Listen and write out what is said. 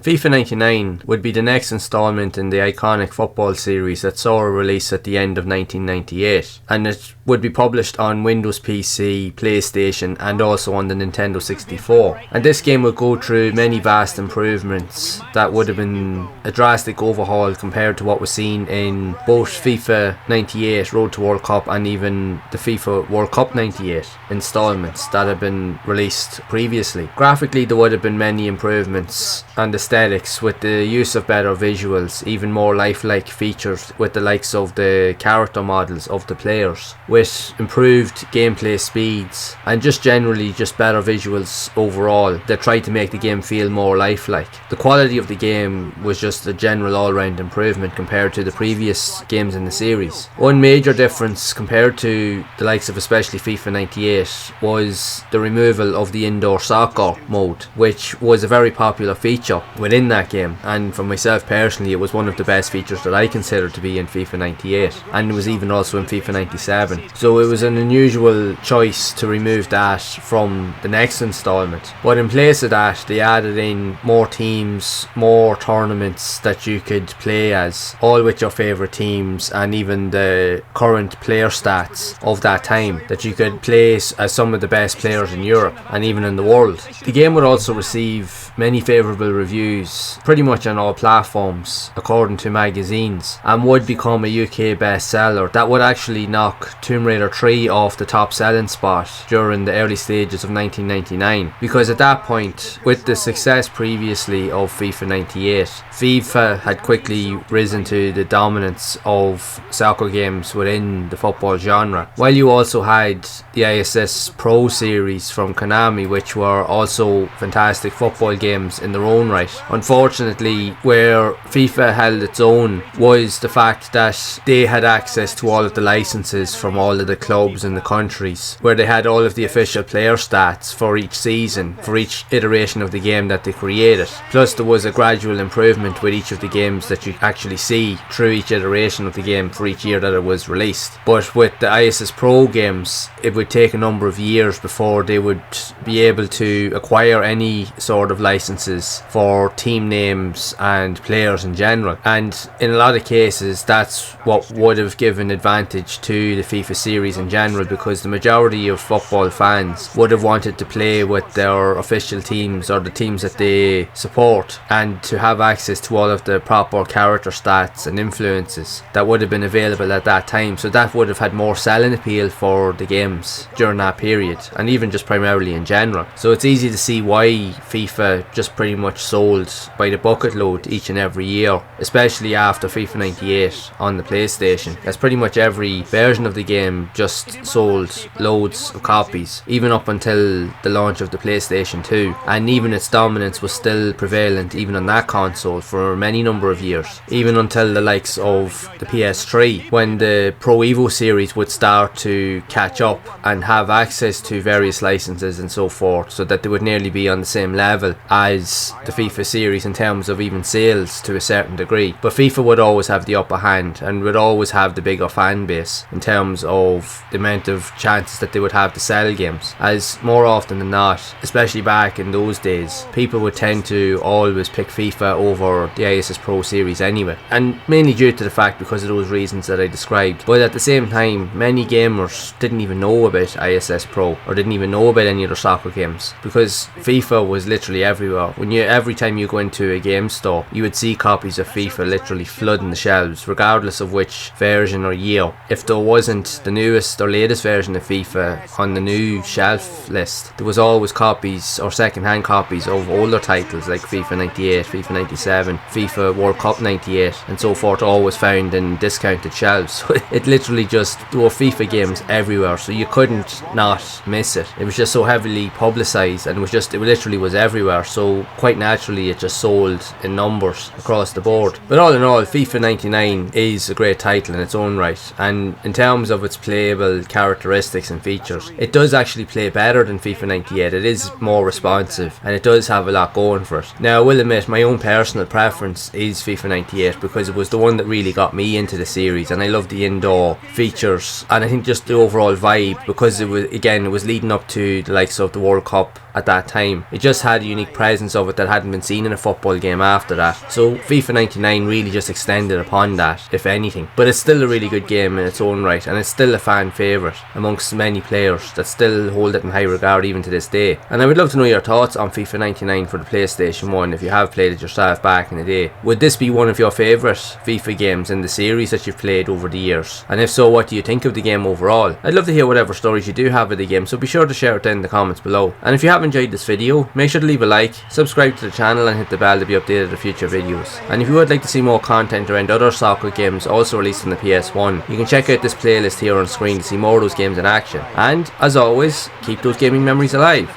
FIFA 99 would be the next installment in the iconic football series that saw a release at the end of 1998, and it would be published on Windows PC, PlayStation and also on the Nintendo 64. And this game would go through many vast improvements that would have been a drastic overhaul compared to what was seen in both FIFA 98 Road to World Cup and even the FIFA World Cup 98 installments that had been released previously. Graphically, there would have been many improvements and aesthetics with the use of better visuals, even more lifelike features with the likes of the character models of the players, with improved gameplay speeds and just generally just better visuals overall that tried to make the game feel more lifelike. The quality of the game was just a general all-round improvement compared to the previous games in the series. One major difference compared to the likes of especially FIFA 98 was the removal of the indoor soccer mode, which was a very popular feature within that game, and for myself personally it was one of the best features that I consider to be in FIFA 98, and it was even also in FIFA 97. So it was an unusual choice to remove that from the next installment, but in place of that they added in more teams, more tournaments that you could play as, all with your favourite teams, and even the current player stats of that time that you could place as some of the best players in Europe and even in the world. The game would also receive many favourable reviews pretty much on all platforms according to magazines, and would become a UK bestseller that would actually knock Tomb Raider 3 off the top selling spot during the early stages of 1999, because at that point, with the success previously of FIFA 98, FIFA had quickly risen to the dominance of soccer games within the football genre, while you also had the ISS Pro series from Konami, which were also fantastic football games in their own right. Unfortunately, where FIFA held its own was the fact that they had access to all of the licenses from all of the clubs in the countries, where they had all of the official player stats for each season, for each iteration of the game that they created. Plus there was a gradual improvement with each of the games that you actually see through each iteration of the game for each year that it was released. But with the ISS Pro games, it would take a number of years before they would be able to acquire any sort of licenses for team names and players in general, and in a lot of cases that's what would have given advantage to the FIFA series in general, because the majority of football fans would have wanted to play with their official teams or the teams that they support, and to have access to all of the proper character stats and influences that would have been available at that time. So that would have had more selling appeal for the games during that period, and even just primarily in general. So it's easy to see why FIFA just pretty much sold by the bucket load each and every year, especially after FIFA 98 on the PlayStation, as pretty much every version of the game just sold loads of copies, even up until the launch of the PlayStation 2, and even its dominance was still prevalent even on that console for many number of years, even until the likes of the PS3, when the Pro Evo series would start to catch up and have access to various licenses and so forth, so that they would nearly be on the same level as the FIFA series in terms of even sales to a certain degree. But FIFA would always have the upper hand and would always have the bigger fan base in terms of the amount of chances that they would have to sell games, as more often than not, especially back in those days, people would tend to always pick FIFA over the ISS Pro series anyway, and mainly due to the fact because of those reasons that I described. But at the same time, many gamers didn't even know about ISS Pro or didn't even know about any other soccer games, because FIFA was literally everywhere. Every time you go into a game store, you would see copies of FIFA literally flooding the shelves, regardless of which version or year. If there wasn't the newest or latest version of FIFA on the new shelf list, there was always copies or second-hand copies of older titles like FIFA 98, FIFA 97, FIFA World Cup 98 and so forth, always found in discounted shelves. So it literally just, there were FIFA games everywhere, so you couldn't not miss it. It was just so heavily publicised, and it literally was everywhere, so quite naturally it just sold in numbers across the board. But all in all, FIFA 99 is a great title in its own right, and in terms of its playable characteristics and features, it does actually play better than FIFA 98. It is more responsive and it does have a lot going for it. Now I will admit my own personal preference is FIFA 98 because it was the one that really got me into the series, and I love the indoor features and I think just the overall vibe, because it was leading up to the likes of the World Cup at that time. It just had a unique presence of it that hadn't been seen in a football game after that. So FIFA 99 really just extended upon that, if anything. But it's still a really good game in its own right, and it's still a fan favourite amongst many players that still hold it in high regard even to this day. And I would love to know your thoughts on FIFA 99 for the PlayStation 1 if you have played it yourself back in the day. Would this be one of your favourite FIFA games in the series that you've played over the years? And if so, what do you think of the game overall? I'd love to hear whatever stories you do have of the game, so be sure to share it down in the comments below. And if you have enjoyed this video, make sure to leave a like, subscribe to the channel and hit the bell to be updated of future videos. And if you would like to see more content around other soccer games also released on the PS1, you can check out this playlist here on screen to see more of those games in action. And as always, keep those gaming memories alive.